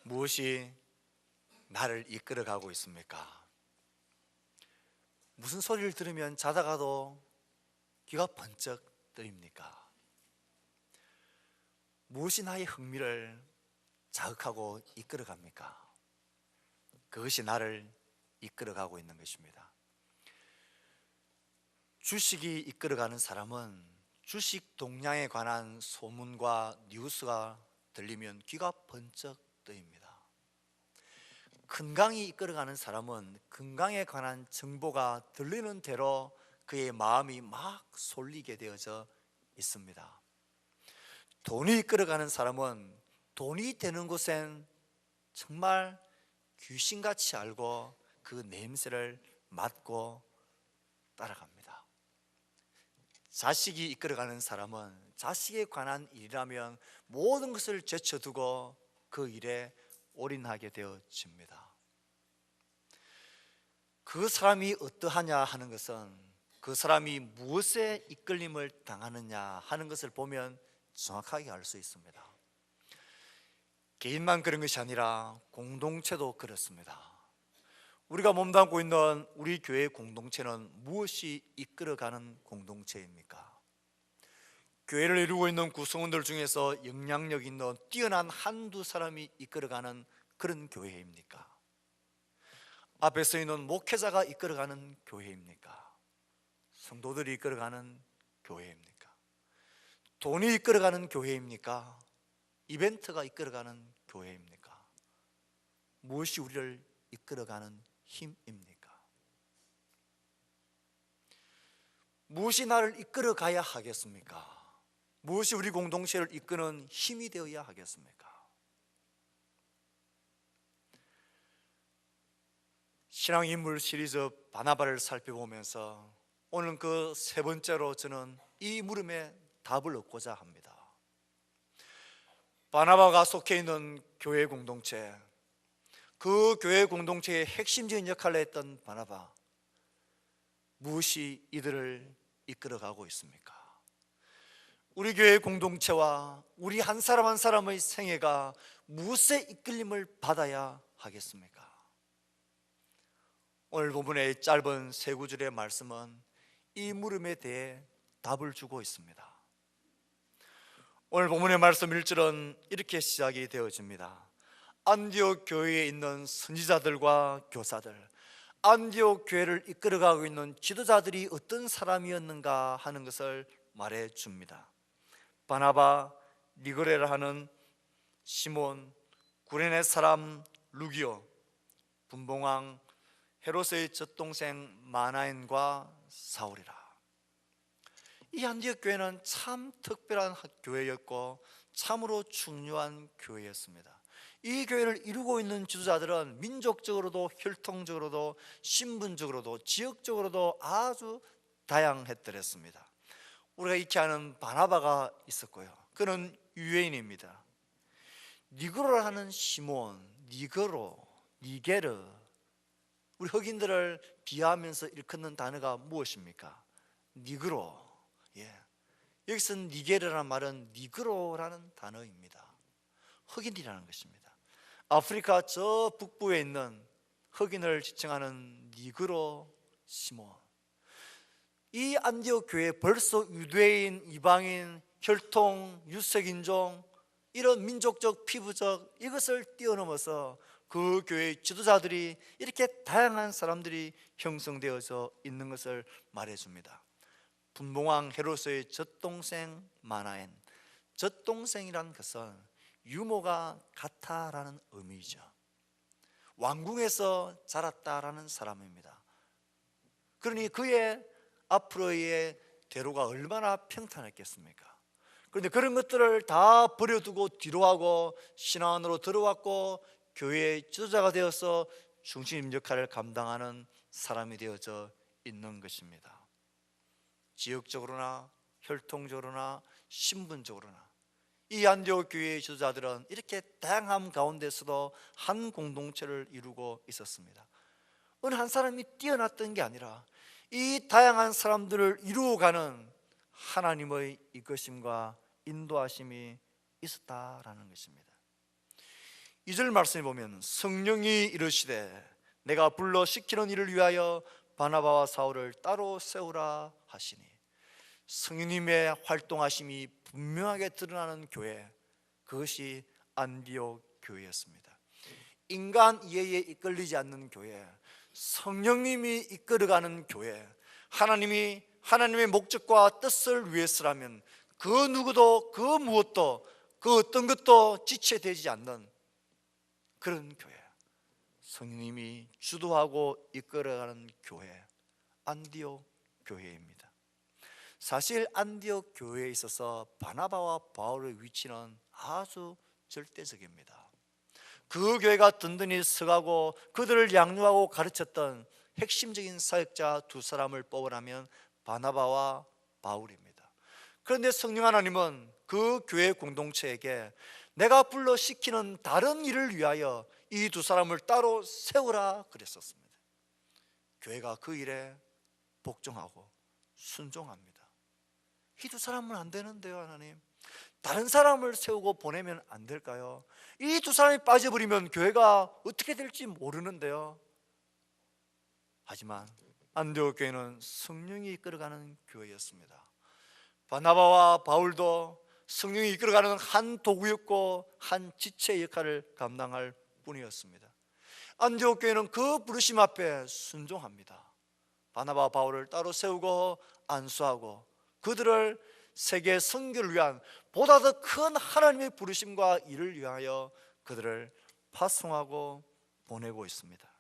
무엇이 나를 이끌어가고 있습니까? 무슨 소리를 들으면 자다가도 귀가 번쩍 뜨입니까? 무엇이 나의 흥미를 자극하고 이끌어갑니까? 그것이 나를 이끌어가고 있는 것입니다. 주식이 이끌어가는 사람은 주식 동향에 관한 소문과 뉴스가 들리면 귀가 번쩍 뜨입니다. 건강이 이끌어가는 사람은 건강에 관한 정보가 들리는 대로 그의 마음이 막 쏠리게 되어져 있습니다. 돈이 이끌어가는 사람은 돈이 되는 곳엔 정말 귀신같이 알고 그 냄새를 맡고 따라갑니다. 자식이 이끌어가는 사람은 자식에 관한 일이라면 모든 것을 제쳐두고 그 일에 올인하게 되어집니다. 그 사람이 어떠하냐 하는 것은 그 사람이 무엇에 이끌림을 당하느냐 하는 것을 보면 정확하게 알 수 있습니다. 개인만 그런 것이 아니라 공동체도 그렇습니다. 우리가 몸담고 있는 우리 교회 공동체는 무엇이 이끌어가는 공동체입니까? 교회를 이루고 있는 구성원들 중에서 영향력 있는 뛰어난 한두 사람이 이끌어가는 그런 교회입니까? 앞에 서 있는 목회자가 이끌어가는 교회입니까? 성도들이 이끌어가는 교회입니까? 돈이 이끌어가는 교회입니까? 이벤트가 이끌어가는 교회입니까? 무엇이 우리를 이끌어가는 힘입니까? 무엇이 나를 이끌어가야 하겠습니까? 무엇이 우리 공동체를 이끄는 힘이 되어야 하겠습니까? 신앙인물 시리즈 바나바를 살펴보면서 오늘 그 세 번째로 저는 이 물음에 답을 얻고자 합니다. 바나바가 속해 있는 교회 공동체, 그 교회 공동체의 핵심적인 역할을 했던 바나바, 무엇이 이들을 이끌어가고 있습니까? 우리 교회 공동체와 우리 한 사람 한 사람의 생애가 무엇의 이끌림을 받아야 하겠습니까? 오늘 본문의 짧은 세 구절의 말씀은 이 물음에 대해 답을 주고 있습니다. 오늘 본문의 말씀 1절은 이렇게 시작이 되어집니다. 안디옥 교회에 있는 선지자들과 교사들, 안디옥 교회를 이끌어가고 있는 지도자들이 어떤 사람이었는가 하는 것을 말해 줍니다. 바나바, 니거레라 하는 시몬, 구레네 사람 루기오, 분봉왕 헤롯의 젖동생 마나엔과 사울이라. 이 안디옥 교회는 참 특별한 교회였고 참으로 중요한 교회였습니다. 이 교회를 이루고 있는 지도자들은 민족적으로도 혈통적으로도 신분적으로도 지역적으로도 아주 다양했더랬습니다. 우리가 익히 아는 바나바가 있었고요, 그는 유대인입니다. 니그로라 하는 시몬, 니게르, 우리 흑인들을 비하하면서 일컫는 단어가 무엇입니까? 니그로. 여기서 니게르라는 말은 니그로라는 단어입니다. 흑인이라는 것입니다. 아프리카 저 북부에 있는 흑인을 지칭하는 니그로 시몬. 이 안디옥 교회에 벌써 유대인, 이방인, 혈통, 유색인종, 이런 민족적, 피부적 이것을 뛰어넘어서 그 교회의 지도자들이 이렇게 다양한 사람들이 형성되어져 있는 것을 말해줍니다. 분봉왕 헤롯의 젖동생 마나엔, 젖동생이란 것은 유모가 같다라는 의미죠. 왕궁에서 자랐다라는 사람입니다. 그러니 그의 앞으로의 대로가 얼마나 평탄했겠습니까? 그런데 그런 것들을 다 버려두고 뒤로 하고 신앙 안으로 들어왔고 교회의 지도자가 되어서 중심 역할을 감당하는 사람이 되어져 있는 것입니다. 지역적으로나 혈통적으로나 신분적으로나 이 안디옥 교회의 지도자들은 이렇게 다양함 가운데서도 한 공동체를 이루고 있었습니다. 어느 한 사람이 뛰어났던 게 아니라 이 다양한 사람들을 이루어가는 하나님의 이끄심과 인도하심이 있었다라는 것입니다. 2절 말씀에 보면 성령이 이르시되 내가 불러 시키는 일을 위하여 바나바와 사울을 따로 세우라 하시니, 성령님의 활동하심이 분명하게 드러나는 교회, 그것이 안디옥 교회였습니다. 인간 이해에 이끌리지 않는 교회, 성령님이 이끌어가는 교회, 하나님의 목적과 뜻을 위해서라면 그 누구도 그 무엇도 그 어떤 것도 지체되지 않는 그런 교회, 성령님이 주도하고 이끌어가는 교회, 안디옥 교회입니다. 사실 안디옥 교회에 있어서 바나바와 바울의 위치는 아주 절대적입니다. 그 교회가 든든히 서가고 그들을 양육하고 가르쳤던 핵심적인 사역자 두 사람을 뽑으라면 바나바와 바울입니다. 그런데 성령 하나님은 그 교회 공동체에게 내가 불러 시키는 다른 일을 위하여 이 두 사람을 따로 세우라 그랬었습니다. 교회가 그 일에 복종하고 순종합니다. 이 두 사람은 안 되는데요, 하나님. 다른 사람을 세우고 보내면 안 될까요? 이 두 사람이 빠져버리면 교회가 어떻게 될지 모르는데요. 하지만 안디옥 교회는 성령이 이끌어가는 교회였습니다. 바나바와 바울도 성령이 이끌어가는 한 도구였고 한 지체 역할을 감당할 뿐이었습니다. 안디옥 교회는 그 부르심 앞에 순종합니다. 바나바와 바울을 따로 세우고 안수하고 그들을 세계 선교를 위한 보다 더 큰 하나님의 부르심과 일을 위하여 그들을 파송하고 보내고 있습니다.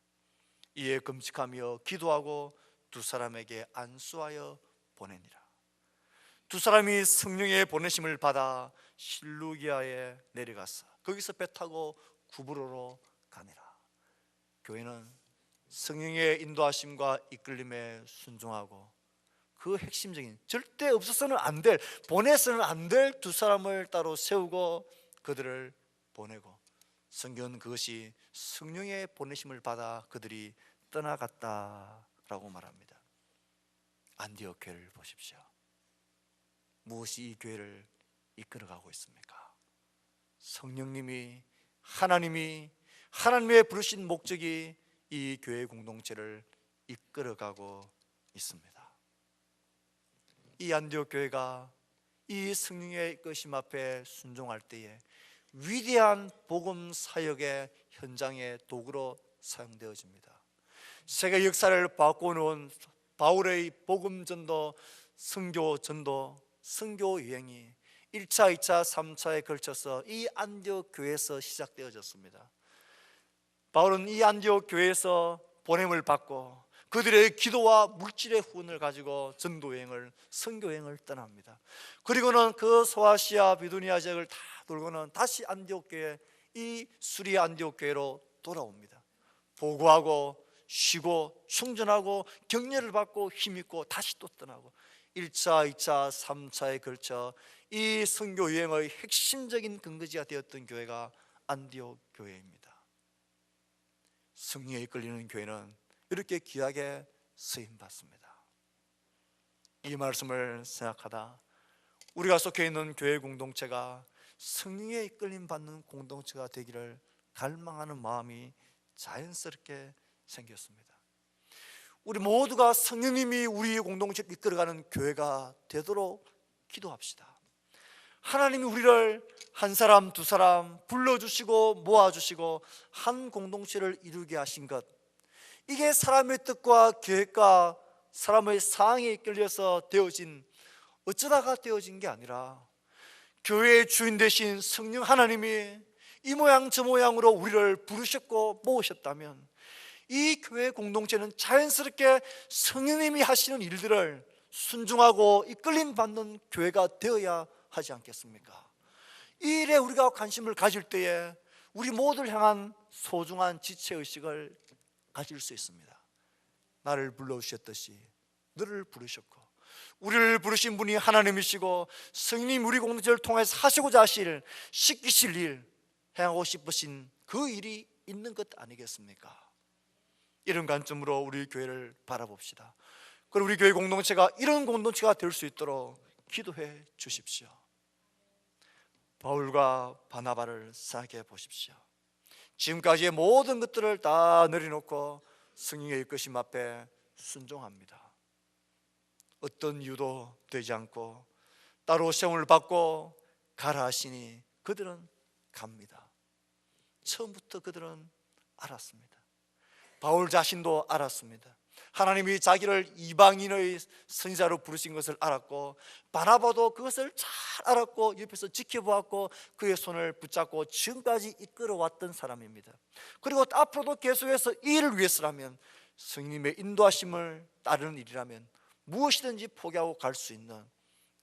이에 금식하며 기도하고 두 사람에게 안수하여 보내니라. 두 사람이 성령의 보내심을 받아 실루기아에 내려가서 거기서 배 타고 구브로로 가니라. 교회는 성령의 인도하심과 이끌림에 순종하고 그 핵심적인, 절대 없어서는 안 될, 보내서는 안 될 두 사람을 따로 세우고 그들을 보내고, 성경은 그것이 성령의 보내심을 받아 그들이 떠나갔다라고 말합니다. 안디옥 교회를 보십시오. 무엇이 이 교회를 이끌어가고 있습니까? 성령님이, 하나님의 부르신 목적이 이 교회 공동체를 이끌어가고 있습니다. 이 안디옥 교회가 이 성령의 이끄심 앞에 순종할 때에 위대한 복음 사역의 현장의 도구로 사용되어집니다. 세계 역사를 바꿔놓은 바울의 복음 전도, 선교 전도, 선교 여행이 1차, 2차, 3차에 걸쳐서 이 안디옥 교회에서 시작되어졌습니다. 바울은 이 안디옥 교회에서 보냄을 받고 그들의 기도와 물질의 후원을 가지고 전도여행을, 선교여행을 떠납니다. 그리고는 그 소아시아 비두니아 지역을 다 돌고는 다시 안디옥 교회, 이 수리아 안디옥 교회로 돌아옵니다. 보고하고 쉬고 충전하고 격려를 받고 힘있고 다시 또 떠나고 1차, 2차, 3차에 걸쳐 이 선교여행의 핵심적인 근거지가 되었던 교회가 안디옥 교회입니다. 성령에 이끌리는 교회는 이렇게 귀하게 쓰임받습니다. 이 말씀을 생각하다 우리가 속해 있는 교회 공동체가 성령에 이끌림 받는 공동체가 되기를 갈망하는 마음이 자연스럽게 생겼습니다. 우리 모두가 성령님이 우리 공동체를 이끌어가는 교회가 되도록 기도합시다. 하나님이 우리를 한 사람 두 사람 불러주시고 모아주시고 한 공동체를 이루게 하신 것, 이게 사람의 뜻과 계획과 사람의 상황에 이끌려서 되어진, 어쩌다가 되어진 게 아니라 교회의 주인 되신 성령 하나님이 이 모양 저 모양으로 우리를 부르셨고 모으셨다면 이 교회 공동체는 자연스럽게 성령님이 하시는 일들을 순종하고 이끌림 받는 교회가 되어야 하지 않겠습니까? 이 일에 우리가 관심을 가질 때에 우리 모두를 향한 소중한 지체의식을 가질 수 있습니다. 나를 불러주셨듯이 너를 부르셨고 우리를 부르신 분이 하나님이시고 성령님 우리 공동체를 통해서 하시고자 하실, 시키실 일, 행하고 싶으신 그 일이 있는 것 아니겠습니까? 이런 관점으로 우리 교회를 바라봅시다. 그리고 우리 교회 공동체가 이런 공동체가 될 수 있도록 기도해 주십시오. 바울과 바나바를 생각해 보십시오. 지금까지의 모든 것들을 다 내려놓고 성령의 이끄심 앞에 순종합니다. 어떤 이유도 되지 않고 따로 시험을 받고 가라 하시니 그들은 갑니다. 처음부터 그들은 알았습니다. 바울 자신도 알았습니다. 하나님이 자기를 이방인의 선지자로 부르신 것을 알았고, 바나바도 그것을 잘 알았고 옆에서 지켜보았고 그의 손을 붙잡고 지금까지 이끌어왔던 사람입니다. 그리고 앞으로도 계속해서 이 일을 위해서라면, 성령님의 인도하심을 따르는 일이라면 무엇이든지 포기하고 갈 수 있는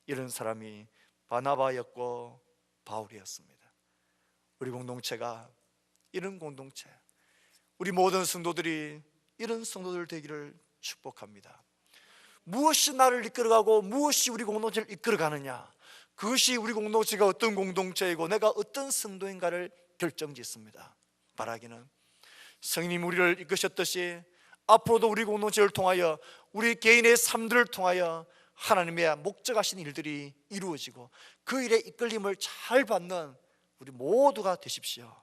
이런 사람이 바나바였고 바울이었습니다. 우리 공동체가 이런 공동체, 우리 모든 성도들이 이런 성도들 되기를 축복합니다. 무엇이 나를 이끌어가고 무엇이 우리 공동체를 이끌어가느냐, 그것이 우리 공동체가 어떤 공동체이고 내가 어떤 성도인가를 결정짓습니다. 바라기는 성령님 우리를 이끄셨듯이 앞으로도 우리 공동체를 통하여, 우리 개인의 삶들을 통하여 하나님의 목적하신 일들이 이루어지고 그 일에 이끌림을 잘 받는 우리 모두가 되십시오.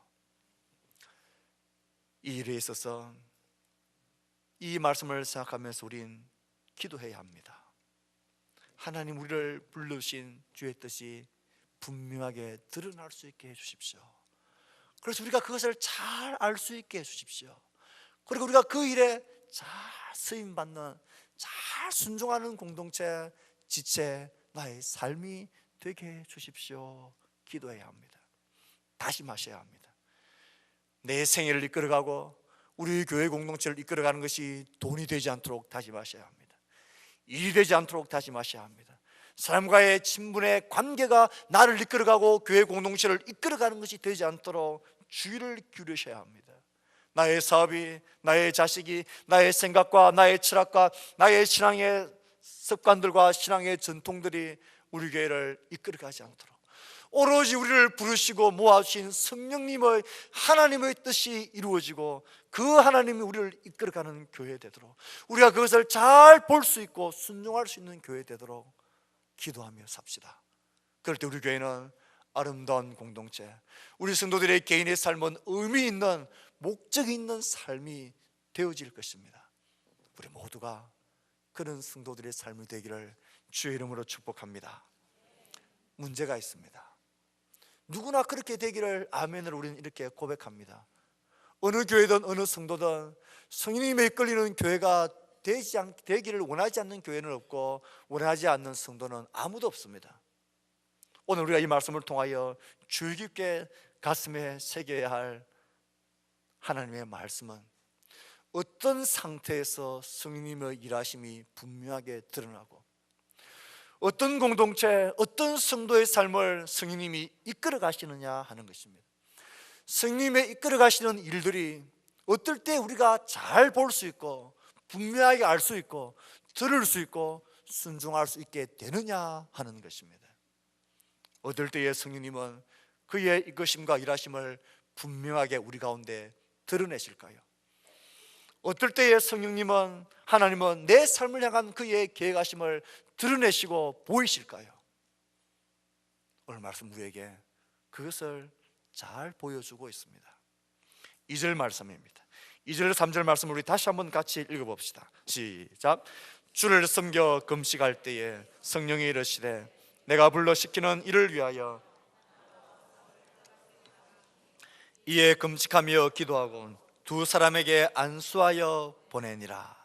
이 일에 있어서 이 말씀을 생각하면서 우린 기도해야 합니다. 하나님 우리를 불러주신 주의 뜻이 분명하게 드러날 수 있게 해주십시오. 그래서 우리가 그것을 잘 알 수 있게 해주십시오. 그리고 우리가 그 일에 잘 쓰임받는, 잘 순종하는 공동체, 지체, 나의 삶이 되게 해주십시오. 기도해야 합니다. 다짐하셔야 합니다. 내 생애를 이끌어가고 우리 교회 공동체를 이끌어가는 것이 돈이 되지 않도록 다짐하셔야 합니다. 일이 되지 않도록 다짐하셔야 합니다. 사람과의 친분의 관계가 나를 이끌어가고 교회 공동체를 이끌어가는 것이 되지 않도록 주의를 기울이셔야 합니다. 나의 사업이, 나의 자식이, 나의 생각과 나의 철학과 나의 신앙의 습관들과 신앙의 전통들이 우리 교회를 이끌어가지 않도록 오로지 우리를 부르시고 모아주신 성령님의 하나님의 뜻이 이루어지고 그 하나님이 우리를 이끌어가는 교회 되도록, 우리가 그것을 잘 볼 수 있고 순종할 수 있는 교회 되도록 기도하며 삽시다. 그럴 때 우리 교회는 아름다운 공동체, 우리 성도들의 개인의 삶은 의미 있는, 목적이 있는 삶이 되어질 것입니다. 우리 모두가 그런 성도들의 삶이 되기를 주의 이름으로 축복합니다. 문제가 있습니다. 누구나 그렇게 되기를 아멘으로 우리는 이렇게 고백합니다. 어느 교회든 어느 성도든 성령님에 이끌리는 교회가 되기를 원하지 않는 교회는 없고 원하지 않는 성도는 아무도 없습니다. 오늘 우리가 이 말씀을 통하여 주의 깊게 가슴에 새겨야 할 하나님의 말씀은 어떤 상태에서 성령님의 일하심이 분명하게 드러나고 어떤 공동체, 어떤 성도의 삶을 성령님이 이끌어 가시느냐 하는 것입니다. 성령님의 이끌어 가시는 일들이 어떨 때 우리가 잘 볼 수 있고 분명하게 알 수 있고 들을 수 있고 순종할 수 있게 되느냐 하는 것입니다. 어떨 때에 성령님은 그의 이끄심과 일하심을 분명하게 우리 가운데 드러내실까요? 어떨 때에 성령님은, 하나님은 내 삶을 향한 그의 계획하심을 드러내시고 보이실까요? 오늘 말씀 우리에게 그것을 잘 보여주고 있습니다. 2절 말씀입니다. 2절 3절 말씀을 우리 다시 한번 같이 읽어봅시다. 시작. 주를 섬겨 금식할 때에 성령이 이르시되 내가 불러 시키는 이를 위하여 이에 금식하며 기도하고 두 사람에게 안수하여 보내니라.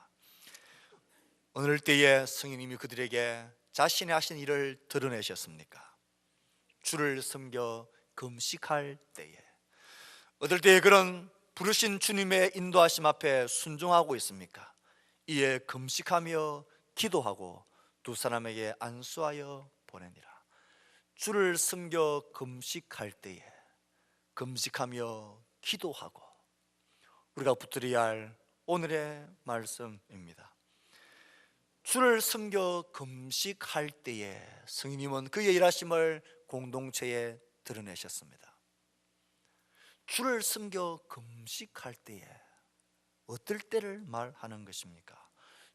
어느 때에 성령님이 그들에게 자신의 하신 일을 드러내셨습니까? 주를 섬겨 금식할 때에. 어떨 때에 그런 부르신 주님의 인도하심 앞에 순종하고 있습니까? 이에 금식하며 기도하고 두 사람에게 안수하여 보내니라. 주를 섬겨 금식할 때에, 금식하며 기도하고, 우리가 붙들어야 할 오늘의 말씀입니다. 주를 섬겨 금식할 때에 성령님은 그의 일하심을 공동체에 드러내셨습니다. 주를 섬겨 금식할 때에 어떨 때를 말하는 것입니까?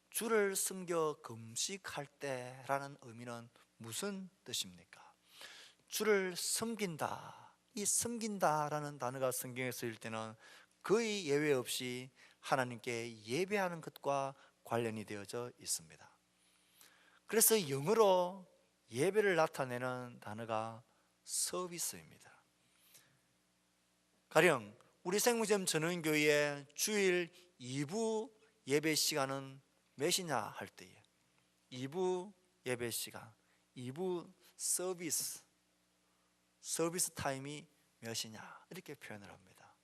주를 섬겨 금식할 때라는 의미는 무슨 뜻입니까? 주를 섬긴다, 이 섬긴다라는 단어가 성경에 쓰일 때는 거의 예외 없이 하나님께 예배하는 것과 관련이 되어져 있습니다. 그래서 영어로 예배를 나타내는 단어가 서비스입니다. 가령 우리 생명샘 전원교회의 주일 2부 예배 시간은 몇이냐 할 때에 2부 예배 시간, 2부 서비스 타임이 몇이냐 이렇게 표현을 합니다.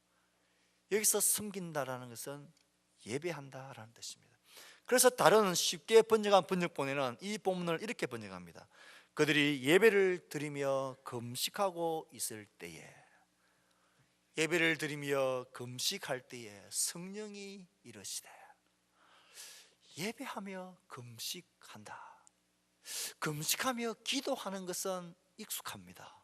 여기서 섬긴다라는 것은 예배한다라는 뜻입니다. 그래서 다른 쉽게 번역한 번역본에는 이 본문을 이렇게 번역합니다. 그들이 예배를 드리며 금식하고 있을 때에, 예배를 드리며 금식할 때에 성령이 이르시되. 예배하며 금식한다. 금식하며 기도하는 것은 익숙합니다.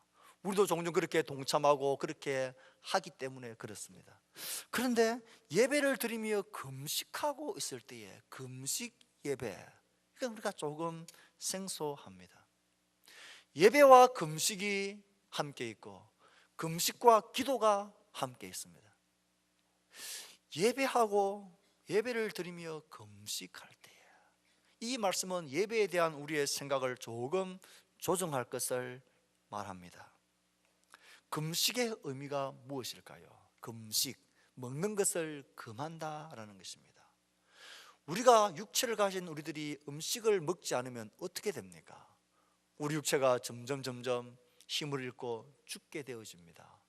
우리도 종종 그렇게 동참하고 그렇게 하기 때문에 그렇습니다. 그런데 예배를 드리며 금식하고 있을 때에 금식 예배, 이건 우리가 조금 생소합니다. 예배와 금식이 함께 있고 금식과 기도가 함께 있습니다. 예배를 드리며 금식할 때에, 이 말씀은 예배에 대한 우리의 생각을 조금 조정할 것을 말합니다. 금식의 의미가 무엇일까요? 금식, 먹는 것을 금한다라는 것입니다. 우리가 육체를 가진 우리들이 음식을 먹지 않으면 어떻게 됩니까? 우리 육체가 점점 힘을 잃고 죽게 되어집니다.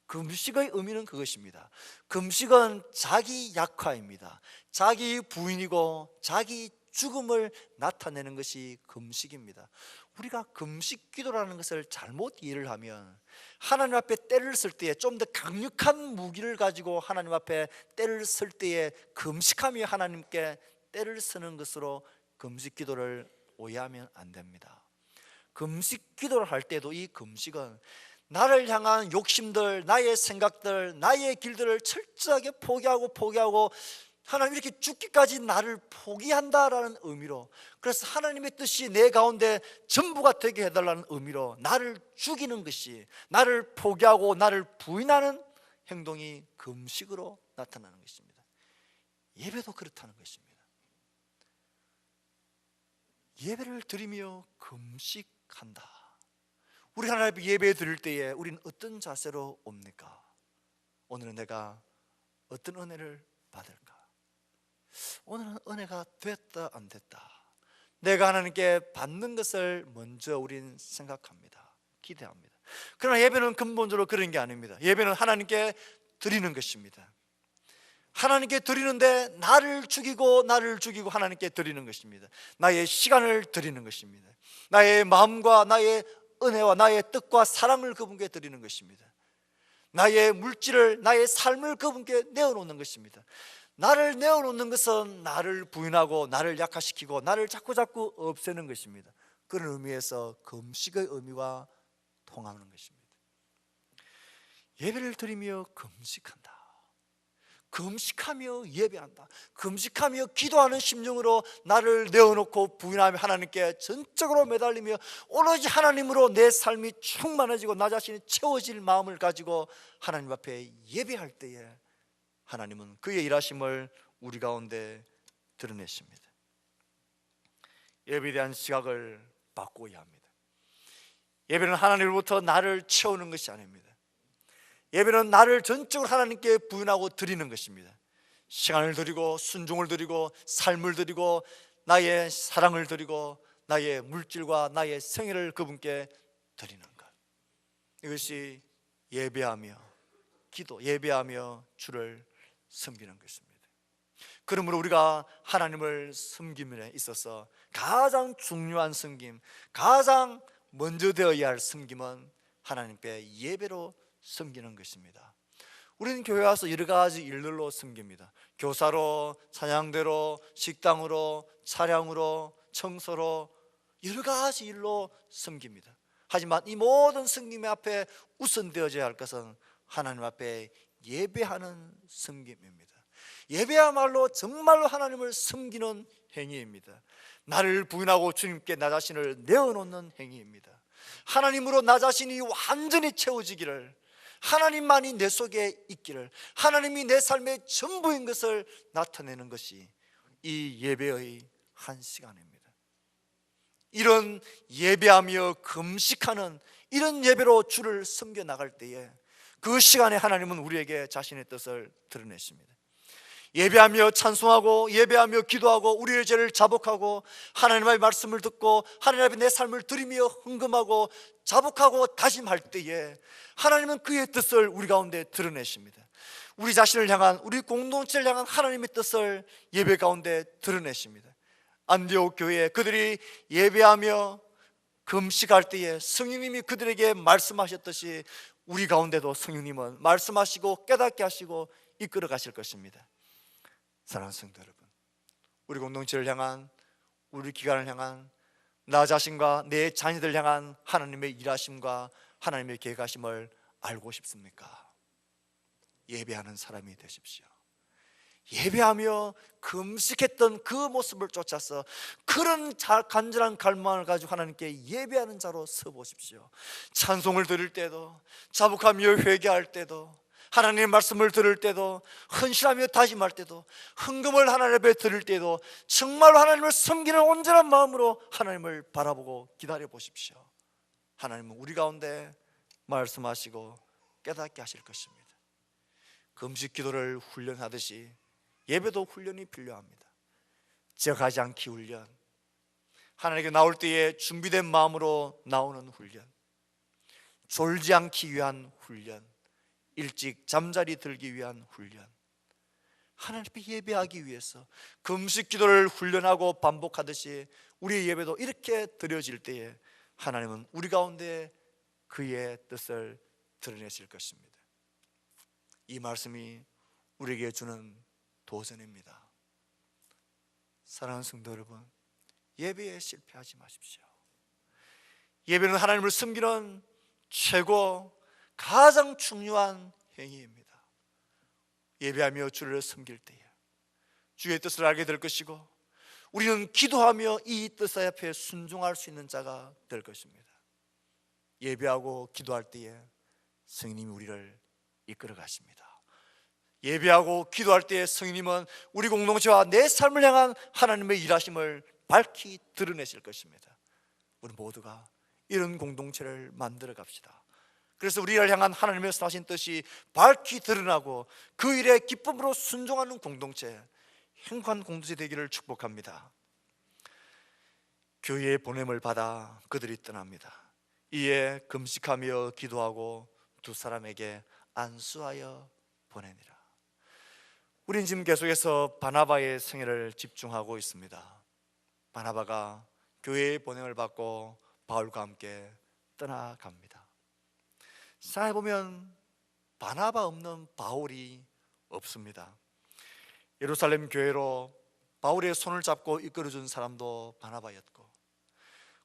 금식의 의미는 그것입니다. 금식은 자기 약화입니다. 자기 부인이고 자기 죽음을 나타내는 것이 금식입니다. 우리가 금식 기도라는 것을 잘못 이해를 하면 하나님 앞에 때를 쓸 때에 좀 더 강력한 무기를 가지고 하나님 앞에 때를 쓸 때에 금식하며 하나님께 때를 쓰는 것으로 금식 기도를 오해하면 안 됩니다. 금식 기도를 할 때도 이 금식은 나를 향한 욕심들, 나의 생각들, 나의 길들을 철저하게 포기하고 하나님 이렇게 죽기까지 나를 포기한다라는 의미로, 그래서 하나님의 뜻이 내 가운데 전부가 되게 해달라는 의미로 나를 죽이는 것이, 나를 포기하고 나를 부인하는 행동이 금식으로 나타나는 것입니다. 예배도 그렇다는 것입니다. 예배를 드리며 금식한다. 우리 하나님 앞에 예배 드릴 때에 우리는 어떤 자세로 옵니까? 오늘은 내가 어떤 은혜를 받을까? 오늘은 은혜가 됐다 안 됐다, 내가 하나님께 받는 것을 먼저 우리는 생각합니다. 기대합니다. 그러나 예배는 근본적으로 그런 게 아닙니다. 예배는 하나님께 드리는 것입니다. 하나님께 드리는데 나를 죽이고 하나님께 드리는 것입니다. 나의 시간을 드리는 것입니다. 나의 마음과 나의 은혜와 나의 뜻과 사랑을 그분께 드리는 것입니다. 나의 물질을, 나의 삶을 그분께 내어놓는 것입니다. 나를 내어놓는 것은 나를 부인하고 나를 약화시키고 나를 자꾸 없애는 것입니다. 그런 의미에서 금식의 의미와 통하는 것입니다. 예배를 드리며 금식한다. 금식하며 예배한다. 금식하며 기도하는 심령으로 나를 내어놓고 부인하며 하나님께 전적으로 매달리며 오로지 하나님으로 내 삶이 충만해지고 나 자신이 채워질 마음을 가지고 하나님 앞에 예배할 때에 하나님은 그의 일하심을 우리 가운데 드러내십니다. 예배에 대한 시각을 바꾸어야 합니다. 예배는 하나님으로부터 나를 채우는 것이 아닙니다. 예배는 나를 전적으로 하나님께 부인하고 드리는 것입니다. 시간을 드리고 순종을 드리고 삶을 드리고 나의 사랑을 드리고 나의 물질과 나의 생애를 그분께 드리는 것, 이것이 예배하며 기도, 예배하며 주를 섬기는 것입니다. 그러므로 우리가 하나님을 섬김에 있어서 가장 중요한 섬김, 가장 먼저 되어야 할 섬김은 하나님께 예배로 섬기는 것입니다. 우리는 교회 와서 여러 가지 일들로 섬깁니다. 교사로, 찬양대로, 식당으로, 차량으로, 청소로 여러 가지 일로 섬깁니다. 하지만 이 모든 섬김의 앞에 우선되어져야 할 것은 하나님 앞에 예배하는 섬김입니다. 예배야말로 정말로 하나님을 섬기는 행위입니다. 나를 부인하고 주님께 나 자신을 내어놓는 행위입니다. 하나님으로 나 자신이 완전히 채워지기를, 하나님만이 내 속에 있기를, 하나님이 내 삶의 전부인 것을 나타내는 것이 이 예배의 한 시간입니다. 이런 예배하며 금식하는 이런 예배로 주를 섬겨 나갈 때에 그 시간에 하나님은 우리에게 자신의 뜻을 드러내십니다. 예배하며 찬송하고 예배하며 기도하고 우리의 죄를 자복하고 하나님의 말씀을 듣고 하나님 앞에 내 삶을 드리며 헌금하고 자복하고 다짐할 때에 하나님은 그의 뜻을 우리 가운데 드러내십니다. 우리 자신을 향한, 우리 공동체를 향한 하나님의 뜻을 예배 가운데 드러내십니다. 안디옥 교회에 그들이 예배하며 금식할 때에 성령님이 그들에게 말씀하셨듯이 우리 가운데도 성령님은 말씀하시고 깨닫게 하시고 이끌어 가실 것입니다. 사랑하는 성도 여러분, 우리 공동체를 향한, 우리 기관을 향한, 나 자신과 내 자녀들 향한 하나님의 일하심과 하나님의 계획하심을 알고 싶습니까? 예배하는 사람이 되십시오. 예배하며 금식했던 그 모습을 쫓아서 그런 간절한 갈망을 가지고 하나님께 예배하는 자로 서보십시오. 찬송을 드릴 때도, 자복하며 회개할 때도, 하나님의 말씀을 들을 때도, 헌신하며 다짐할 때도, 헌금을 하나님 앞에 드릴 때도 정말로 하나님을 섬기는 온전한 마음으로 하나님을 바라보고 기다려 보십시오. 하나님은 우리 가운데 말씀하시고 깨닫게 하실 것입니다. 금식 기도를 훈련하듯이 예배도 훈련이 필요합니다. 지어가지 않기 훈련, 하나님께 나올 때에 준비된 마음으로 나오는 훈련, 졸지 않기 위한 훈련, 일찍 잠자리 들기 위한 훈련, 하나님께 예배하기 위해서 금식 기도를 훈련하고 반복하듯이 우리의 예배도 이렇게 드려질 때에 하나님은 우리 가운데 그의 뜻을 드러내실 것입니다. 이 말씀이 우리에게 주는 도전입니다. 사랑하는 성도 여러분, 예배에 실패하지 마십시오. 예배는 하나님을 섬기는 최고 가장 중요한 행위입니다. 예배하며 주를 섬길 때에 주의 뜻을 알게 될 것이고 우리는 기도하며 이 뜻 앞에 순종할 수 있는 자가 될 것입니다. 예배하고 기도할 때에 성령님이 우리를 이끌어 가십니다. 예배하고 기도할 때에 성령님은 우리 공동체와 내 삶을 향한 하나님의 일하심을 밝히 드러내실 것입니다. 우리 모두가 이런 공동체를 만들어 갑시다. 그래서 우리를 향한 하나님의 선하신 뜻이 밝히 드러나고 그 일에 기쁨으로 순종하는 공동체, 행복한 공동체 되기를 축복합니다. 교회의 보냄을 받아 그들이 떠납니다. 이에 금식하며 기도하고 두 사람에게 안수하여 보내니라. 우린 지금 계속해서 바나바의 생애를 집중하고 있습니다. 바나바가 교회의 보냄을 받고 바울과 함께 떠나갑니다. 생각해보면 바나바 없는 바울이 없습니다. 예루살렘 교회로 바울의 손을 잡고 이끌어준 사람도 바나바였고,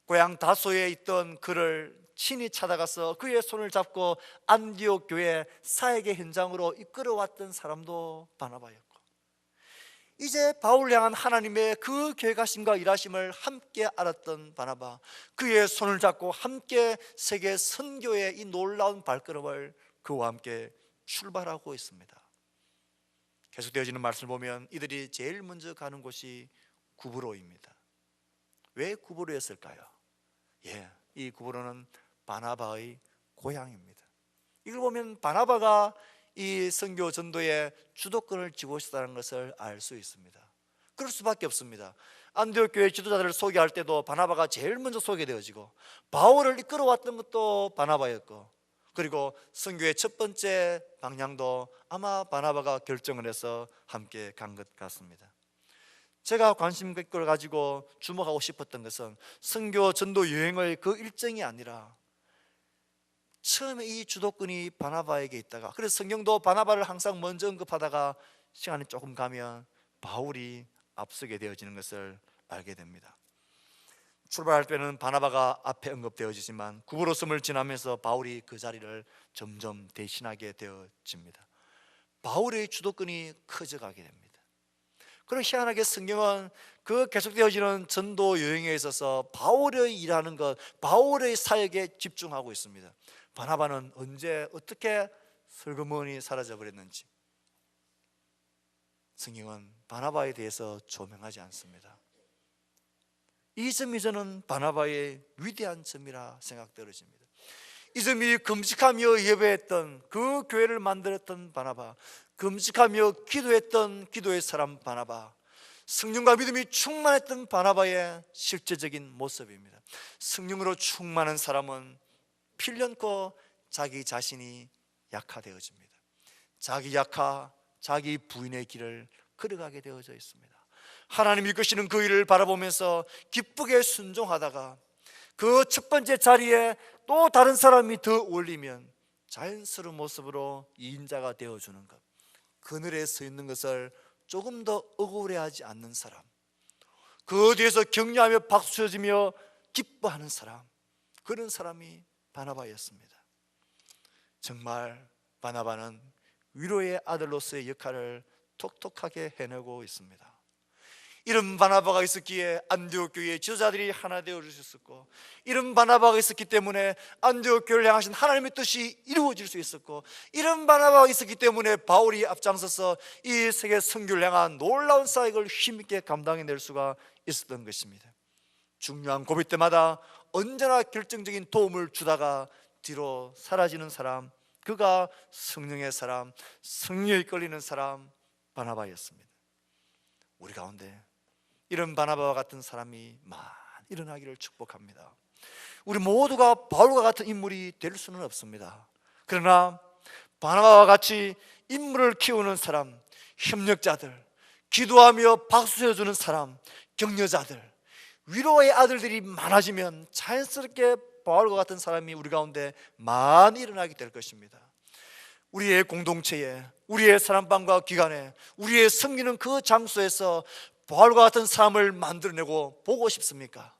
고향 다소에 있던 그를 친히 찾아가서 그의 손을 잡고 안디옥 교회 사역의 현장으로 이끌어왔던 사람도 바나바였고, 이제 바울을 향한 하나님의 그 계획하심과 일하심을 함께 알았던 바나바, 그의 손을 잡고 함께 세계 선교의 이 놀라운 발걸음을 그와 함께 출발하고 있습니다. 계속되어지는 말씀을 보면 이들이 제일 먼저 가는 곳이 구브로입니다. 왜 구브로였을까요? 이 구브로는 바나바의 고향입니다. 이걸 보면 바나바가 이 선교 전도의 주도권을 쥐고 있었다는 것을 알 수 있습니다. 그럴 수밖에 없습니다. 안디옥 교회 지도자들을 소개할 때도 바나바가 제일 먼저 소개되어지고, 바울을 이끌어왔던 것도 바나바였고, 그리고 선교의 첫 번째 방향도 아마 바나바가 결정을 해서 함께 간 것 같습니다. 제가 관심 걸 가지고 주목하고 싶었던 것은 선교 전도 여행의 그 일정이 아니라 처음에 이 주도권이 바나바에게 있다가, 그래서 성경도 바나바를 항상 먼저 언급하다가 시간이 조금 가면 바울이 앞서게 되어지는 것을 알게 됩니다. 출발할 때는 바나바가 앞에 언급되어지지만 구브로섬을 지나면서 바울이 그 자리를 점점 대신하게 되어집니다. 바울의 주도권이 커져가게 됩니다. 그리고 희한하게 성경은 그 계속되어지는 전도 여행에 있어서 바울의 일하는 것, 바울의 사역에 집중하고 있습니다. 바나바는 언제 어떻게 슬그머니 사라져 버렸는지 성경은 바나바에 대해서 조명하지 않습니다. 이 점이 저는 바나바의 위대한 점이라 생각되어집니다. 이 점이 금식하며 예배했던 그 교회를 만들었던 바나바, 금식하며 기도했던 기도의 사람 바나바, 성령과 믿음이 충만했던 바나바의 실제적인 모습입니다. 성령으로 충만한 사람은 필연코 자기 자신이 약화되어집니다. 자기 약화, 자기 부인의 길을 걸어가게 되어져 있습니다. 하나님이 이끄시는 그 일을 바라보면서 기쁘게 순종하다가 그 첫 번째 자리에 또 다른 사람이 더 올리면 자연스러운 모습으로 이인자가 되어주는 것, 그늘에 서 있는 것을 조금 더 억울해하지 않는 사람, 그 뒤에서 격려하며 박수 쳐주며 기뻐하는 사람, 그런 사람이 바나바였습니다. 정말 바나바는 위로의 아들로서의 역할을 톡톡하게 해내고 있습니다. 이런 바나바가 있었기에 안디옥 교회의 지도자들이 하나 되어 주셨었고, 이런 바나바가 있었기 때문에 안디옥 교회를 향하신 하나님의 뜻이 이루어질 수 있었고, 이런 바나바가 있었기 때문에 바울이 앞장서서 이 세계 선교를 향한 놀라운 사역을 힘있게 감당해낼 수가 있었던 것입니다. 중요한 고비 때마다 언제나 결정적인 도움을 주다가 뒤로 사라지는 사람, 그가 성령의 사람, 성령에 이끌리는 사람 바나바였습니다. 우리 가운데 이런 바나바와 같은 사람이 많이 일어나기를 축복합니다. 우리 모두가 바울과 같은 인물이 될 수는 없습니다. 그러나 바나바와 같이 인물을 키우는 사람, 협력자들, 기도하며 박수해주는 사람, 격려자들, 위로의 아들들이 많아지면 자연스럽게 바울과 같은 사람이 우리 가운데 많이 일어나게 될 것입니다. 우리의 공동체에, 우리의 사랑방과 기관에, 우리의 섬기는 그 장소에서 바울과 같은 사람을 만들어내고 보고 싶습니까?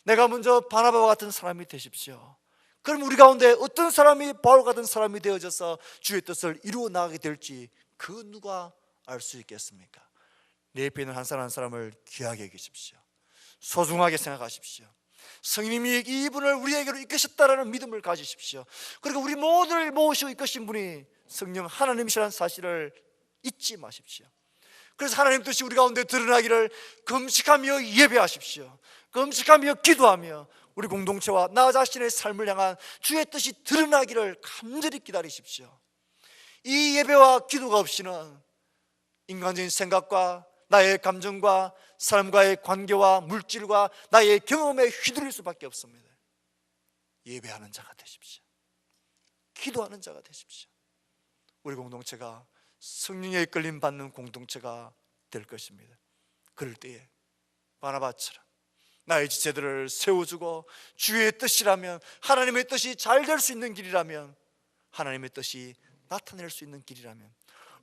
내가 먼저 바나바와 같은 사람이 되십시오. 그럼 우리 가운데 어떤 사람이 바울 같은 사람이 되어져서 주의 뜻을 이루어 나가게 될지 그 누가 알 수 있겠습니까? 내 옆에 있는 한 사람 한 사람을 귀하게 여기십시오. 소중하게 생각하십시오. 성령님이 이분을 우리에게로 이끄셨다라는 믿음을 가지십시오. 그리고 우리 모두를 모으시고 이끄신 분이 성령 하나님이시라는 사실을 잊지 마십시오. 그래서 하나님 뜻이 우리 가운데 드러나기를 금식하며 예배하십시오. 금식하며 기도하며 우리 공동체와 나 자신의 삶을 향한 주의 뜻이 드러나기를 간절히 기다리십시오. 이 예배와 기도가 없이는 인간적인 생각과 나의 감정과 사람과의 관계와 물질과 나의 경험에 휘둘릴 수밖에 없습니다. 예배하는 자가 되십시오. 기도하는 자가 되십시오. 우리 공동체가 성령의 이끌림 받는 공동체가 될 것입니다. 그럴 때에 바나바처럼 나의 지체들을 세워주고 주의 뜻이라면, 하나님의 뜻이 잘 될 수 있는 길이라면, 하나님의 뜻이 나타낼 수 있는 길이라면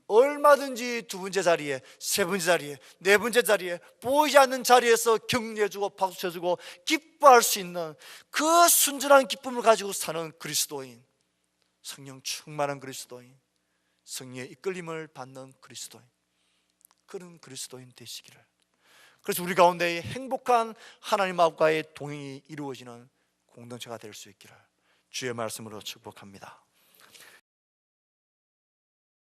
얼마든지 두 번째 자리에, 세 번째 자리에, 네 번째 자리에, 보이지 않는 자리에서 격려해주고 박수쳐주고 기뻐할 수 있는 그 순전한 기쁨을 가지고 사는 그리스도인, 성령 충만한 그리스도인, 성령의 이끌림을 받는 그리스도인, 그런 그리스도인 되시기를, 그래서 우리 가운데 행복한 하나님 앞과의 동행이 이루어지는 공동체가 될 수 있기를 주의 말씀으로 축복합니다.